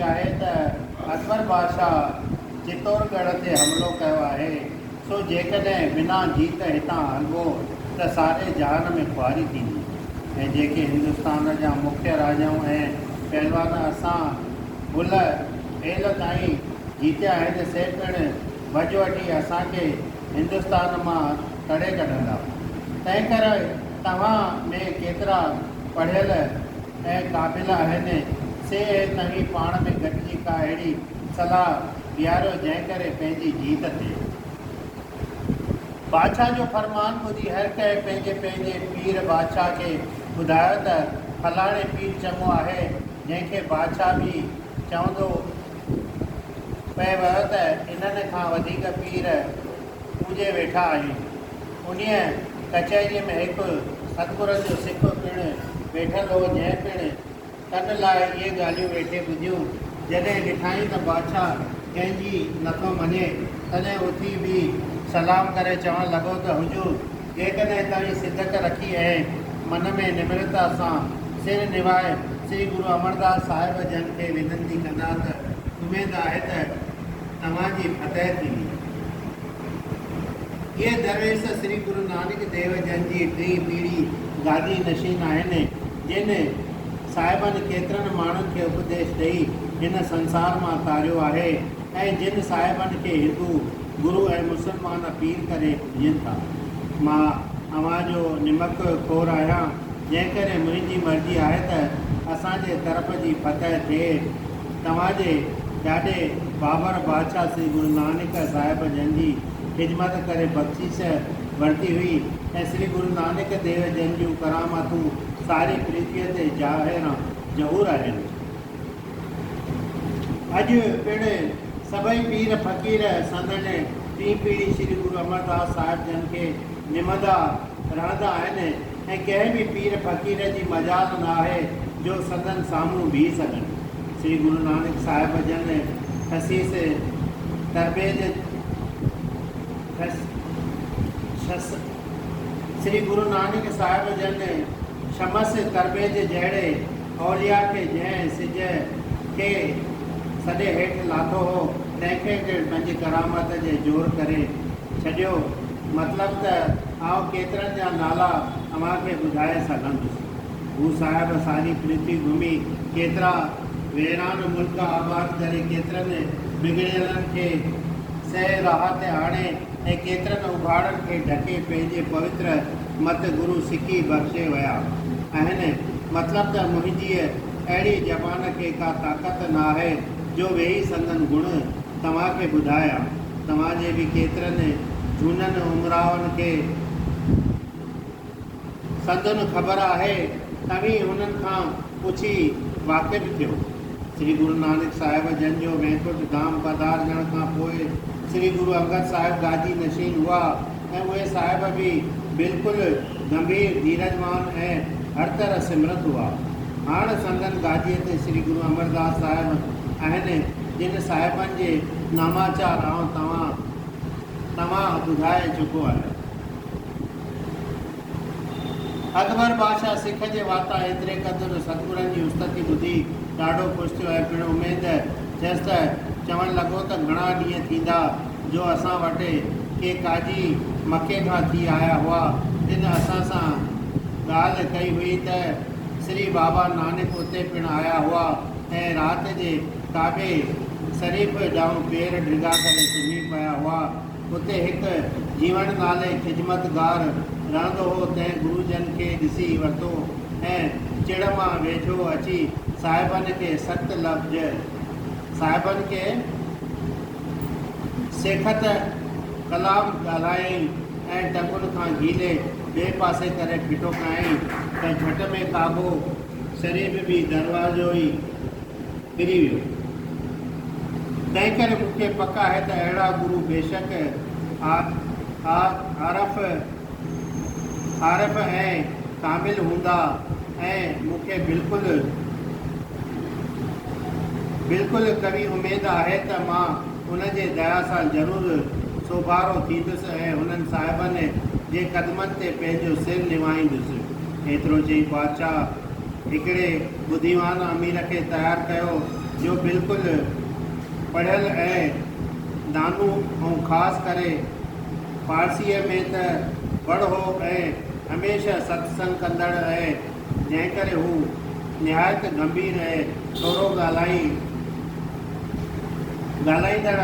आहे त अकबर बादशाह चित्तौड़गढ़ ते हमिलो कयो आहे। सो जेकॾहिं बिना जीत हितां हलिबो त सारे जहान में खुआरी थींदी ऐं जेके हिंदुस्तान जा मुख्य राजाऊं ऐं पहलवान असां भुल हेल ताईं जीतिया आहिनि से पिणु भॼ वठी असांखे हिंदुस्तान मां कढे कढंदा। तंहिं करे तव्हां में केतिरा पढ़ियल ऐं क़ाबिल आहिनि से तव्हीं पाण में गॾिजी का अहिड़ी सलाह ॾियारियो जंहिं करे पंहिंजी जीत थिए। बादशाह जो फरमान ॿुधी हर कंहिं पंहिंजे पंहिंजे पीर बादशाह खे ॿुधायो त फलाणे पीर चङो आहे, जंहिंखे बादशाह बि चवंदो पए वियो त इन्हनि खां वधीक पीर पूॼे वेठा आहियूं। उन्हीअ कचहरीअ में हिकु सतगुरनि जो सिख पिणु वेठल हो, जंहिं पिणु कन लाइ इहे ॻाल्हियूं वेठे ॿुधियूं। जॾहिं ॾिठाई त बादशाह कंहिंजी नथो मञे, तॾहिं उथी बि सलाम करे चवणु लॻो त हुजूर, जेकॾहिं तव्हीं सिदक रखी ऐं मन में निम्रता सां सिर निभाए श्री गुरु अमरदास साहिब जन खे विनंती कंदा त उमेद आहे त तव्हांजी फतह थींदी। इहे दरवेश श्री गुरु नानक देव जन जी टी पीढ़ी गादी नशीन आहिनि, जिन साहिबनि केतिरनि माण्हुनि खे उपदेश ॾेई हिन संसार मां तारियो आहे ऐं जिन साहिबनि खे हिंदू गुरु ऐं मुस्लमान पीर करे पूॼनि था। मां अव्हांजो निमक खोर आहियां, जंहिं करे मुंहिंजी मर्ज़ी आहे त असांजे तरफ़ जी फतह थिए। तव्हांजे ॾाढे बाबर बादशाह श्री गुरु नानक साहिब जन जी ख़िदमत करे बख़्शीश वरिती हुई ऐं श्री गुरु नानक देव जन जूं करामातूं सारी पृथ्वीअ ते ज़हूर आहिनि। अॼु पिणु सभई पीर फ़क़ीर संदन टी पीढ़ी श्री गुरु अमरदास साहिब जन खे निमंदा रहंदा आहिनि ऐं कंहिं बि पीर फ़क़ीर जी मजाल न आहे जो संदन साम्हूं बीह सघनि। श्री गुरु नानक साहिब जन खसीस तरबेज श्री गुरु नानक साहिब जन शमस तरबेज जहिड़े औलिया खे जंहिं सिज खे सॼे हेठि लाथो हो, तंहिंखे पंहिंजी करामत जे जोर करे छॾियो। मतिलबु त आउं केतिरनि जा नाला तव्हांखे ॿुधाए सघंदुसि। हू साहिब सारी पृथ्वी घुमी केतिरा वेरान मुल्क आबाद करे केतिरनि बिगड़ियलनि खे सह राह ते आणे ऐं केतिरनि उघाड़नि खे ढके पंहिंजे पवित्र मत गुरु सिखी बख़्शे विया आहिनि। मतिलबु त मुंहिंजी अहिड़ी ज़बान खे का ताक़त न आहे जो वेही संदन गुण तव्हांखे ॿुधाया। तव्हांजे बि केतिरनि झूननि उमरावनि खे संदन ख़बर आहे, तव्हीं हुननि खां पुछी वाक़िफ़ थियो। श्री गुरु नानक साहिब जन जो वैकुंठ धाम पधारणण खां पोइ श्री गुरु अंगद साहिब गादी नशीन हुआ ऐं उहे साहिब बि बिल्कुलु गंभीर धीरजमान ऐं हर तरह सिमरत हुआ। हाणे संदन गादीअ ते श्री गुरु अमरदास साहिब आहिनि, जिन साहिबनि जे नामाचार आउं तव्हां ॿुधाए चुको आहे। अकबर बादशाह सिख जे वाता एतिरे क़दुरु सतगुरनि जी उस्तति ॿुधी ॾाढो ख़ुशि थियो ऐं पिणु उमेद थियसि त चवणु लॻो त घणा ॾींहं थींदा जो असां वटि के काजी मके खां थी आया हुआ। जिन असां सां ॻाल्हि कई हुई त श्री बाबा नानक उते पिणु आया हुआ ऐं राति जे काबे शरीफ़ ॾांहुं पेर ढिघा करे सुम्ही पिया हुआ। उते हिकु जीवन नाले ख़िदमतगार रहंदो हो, तंहिं गुरुजन खे ॾिसी वरितो ऐं चिड़ मां वेझो अची साहिबनि खे सख़्तु लफ़्ज़ साहिबनि खे सेखत कलाम ॻाल्हायईं ऐं टंगुनि खां गीले ॿिए पासे करे फिटो कयईं त झट में काबो शरीफ़ बि दरवाज़ो ई किरी वियो। तंहिं करे मूंखे पक आहे त अहिड़ा गुरु बेशक आरफ़ ऐं कामिल हूंदा ऐं मूंखे बिल्कुलु कड़ी उमेद आहे त मां उनजे दया सां ज़रूरु सोभारो थींदुसि ऐं हुननि साहिबनि जे क़दमनि ते पंहिंजो सिर निवाईंदुसि। एतिरो चई बादशाह हिकिड़े बुद्धिमान अमीर खे तयारु कयो जो बिल्कुलु पढ़ियल ऐं दानू ऐं ख़ासि करे पारसीअ में त बड़ो ऐं हमेशह सत्संग कंदड़ ऐं जंहिं करे हू निहायत गंभीर ऐं थोरो ॻाल्हाईंदड़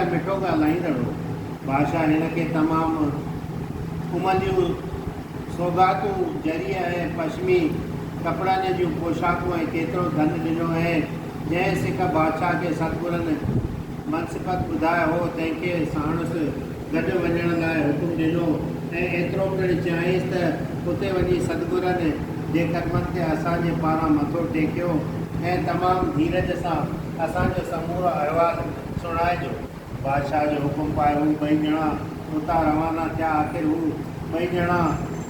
ऐं मिठो ॻाल्हाईंदड़ हो। बादशाह हिन खे तमामु उमंदियूं सौगातूं ज़रिए ऐं पश्चिमी कपिड़नि जूं पोशाकूं ऐं केतिरो धन ॾिनो ऐं जंहिं सिख बादशाह खे सतगुरनि मनसिबत ॿुधायो हो तंहिंखे साणुसि गॾु वञण लाइ हुकुम ॾिनो ऐं एतिरो पिणु चयाईंसि त उते वञी सतगुरनि जे कदमनि ते असांजे पारां मथो टेकियो ऐं तमामु धीरज सां असांजो समूरो अहिवालु सुणाइजो। बादशाह जो हुकुम पाए हू ॿई ॼणा उतां रवाना थिया। आख़िर हू ॿई ॼणा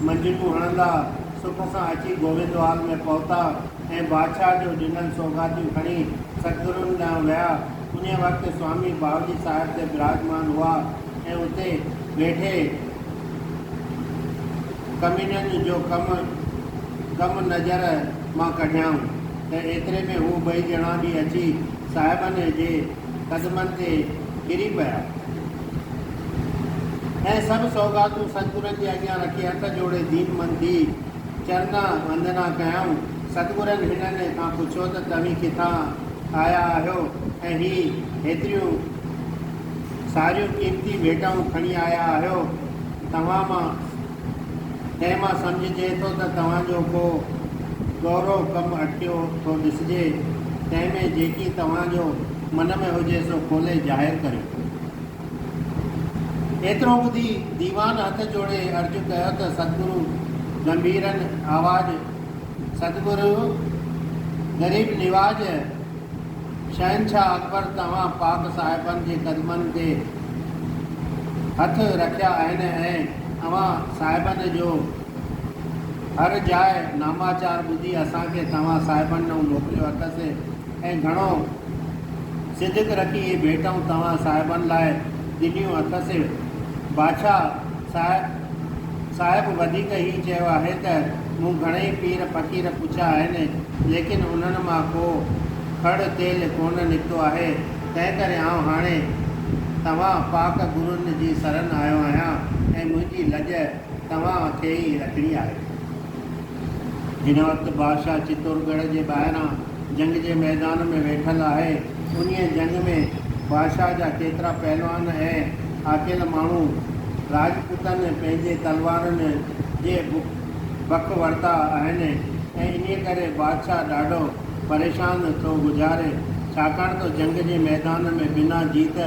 मंजिलूं हणंदा सुख सां अची गोविंदवाल में पहुता ऐं बादशाह जो ॾिनल सौगातियूं खणी सतगुरुनि ॾांहुं विया। उन वक़्तु स्वामी बावजी साहिब ते विराजमान हुआ ऐं उते वेठे कमीननि जो कमु नज़र मां कढियाऊं त एतिरे में हू ॿई ॼणा बि अची साहिबनि जे कदमनि ते किरी पिया ऐं सभु सौगातूं सतगुरनि जे अॻियां रखी हथ जोड़े दीन मन थी चरना वंदना कयाऊं। सतगुरनि हिननि खां पुछियो त तव्हीं किथां आया आहियो ऐं हेतिरियूं सारियूं क़ीमती भेटाऊं खणी आया आहियो। तंहिं मां सम्झिजे थो त तव्हांजो को गौरव कमु अटकियो थो ॾिसिजे, तंहिंमें जेकी तव्हांजो मन में हुजे सो खोले ज़ाहिर करियो। एतिरो ॿुधी दीवान हथ जोड़े अर्ज़ु कयो त सतगुरु गंभीरनि आवाज़ सतगुरु ग़रीब निवाज शहनशाह अकबर तव्हां पाक साहिबनि जे कदमनि ते हथ रखिया आहिनि ऐं अवां साहिबनि जो हर जाइ नामाचार ॿुधी असांखे तव्हां साहिबनि ॾांहुं मोकिलियो अथसि ऐं घणो सिदक रखी इहे भेटूं तव्हां साहिबनि लाइ ॾिनियूं अथसि। बादशाह साहिब वधीक ई चयो आहे त मूं घणेई पीर फ़क़ीर पुछिया आहिनि लेकिन उन्हनि मां को खड़ तेल कोन निकितो आहे। तंहिं करे आउं हाणे तव्हां पाक गुरुनि जी शरण आयो आहियां ऐं मुंहिंजी लॼ तव्हां खे ई रखणी आहे। हिन वक़्तु बादशाह चित्तौड़गढ़ जे ॿाहिरां जंग जे मैदान में वेठल आहे। उन जंग में बादशाह जा केतिरा पहलवान ऐं आकिल माण्हू राजपूतनि पंहिंजे तलवारनि जे बख वरिता आहिनि ऐं इन करे बादशाह ॾाढो परेशान थो गुज़ारे, छाकाणि त जंग जे मैदान में बिना जीत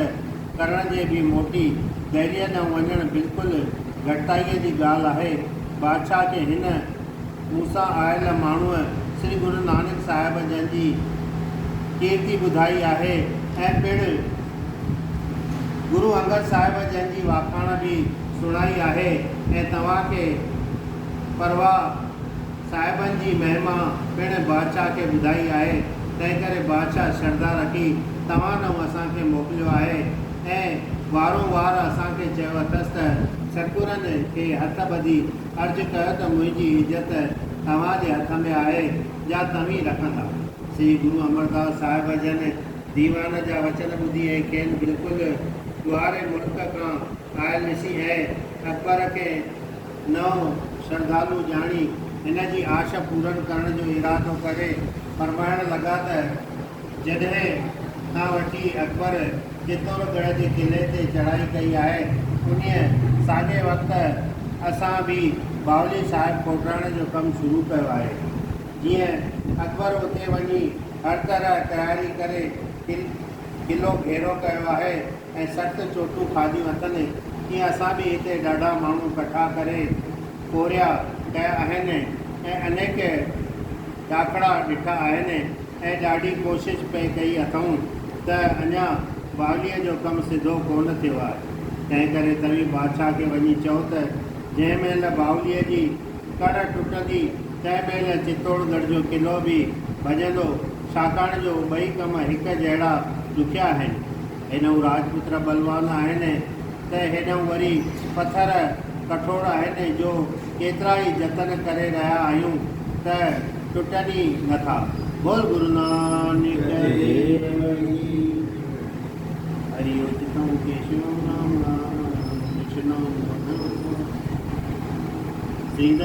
करण जे बि मोटी दहलीअ ॾांहुं वञणु बिल्कुलु घटिताईअ जी ॻाल्हि आहे। बादशाह खे हिन मूंसां आयल माण्हूअ श्री गुरु नानक साहिब जंहिंजी कीर्ति ॿुधाई आहे ऐं पिणु गुरु अंगद साहिब जंहिंजी वाखाण बि सुणाई आहे ऐं तव्हांखे परवाह साहिबनि जी महिमा पिणु बादशाह खे ॿुधाई आहे। तंहिं करे बादशाह श्रद्धा रखी तव्हां ॾांहुं असांखे मोकिलियो आहे ऐं वारो वार असांखे चयो अथसि त सतगुरनि खे हथ ॿधी अर्ज़ु कयो त मुंहिंजी इज़त तव्हांजे हथ में आहे जा तव्हीं रखंदा। श्री गुरु अमरदास साहिब जन दीवान जा वचन ॿुधी ऐं खेनि बिल्कुलु ॻुवारे मुल्क खां आयल ॾिसी ऐं अकबर खे नओं श्रद्धालु ॼाणी हिन जी आश पूरन करण जो इरादो करे फरमाइण लॻा त जॾहिं खां वठी अकबर चित्तौड़गढ़ जे किले ते चढ़ाई कई आहे उन साॻे वक़्तु असां बि बावली साहिब कोटराइण जो कमु शुरू कयो आहे। जीअं अकबर उते वञी हर तरह तयारी करे किलो घेरो कयो आहे ऐं सख़्तु चोटूं खाधियूं अथनि, तीअं असां बि हिते ॾाढा माण्हू कठा करे कोरिया कया आहिनि ऐं अनेक ॾाखड़ा ॾिठा आहिनि ऐं ॾाढी कोशिशि पई कई अथऊं त अञा बावलीअ जो कमु सिधो कोन थियो आहे। तंहिं करे तव्हीं बादशाह खे वञी चओ त जंहिं महिल बावलीअ जी कड़ टुटंदी तंहिं महिल चित्तौड़गढ़ जो किलो बि भॼंदो, छाकाणि जो ॿई कम हिकु जहिड़ा ॾुखिया आहिनि। हेॾो राजपुत्र बलवान आहिनि त हेॾो वरी पथर कठोर आहिनि जो केतिरा ई जतन करे रहिया आहियूं त टुटनि ई नथा। बोल गुरु नानक देव हरि उचितम केशव नाम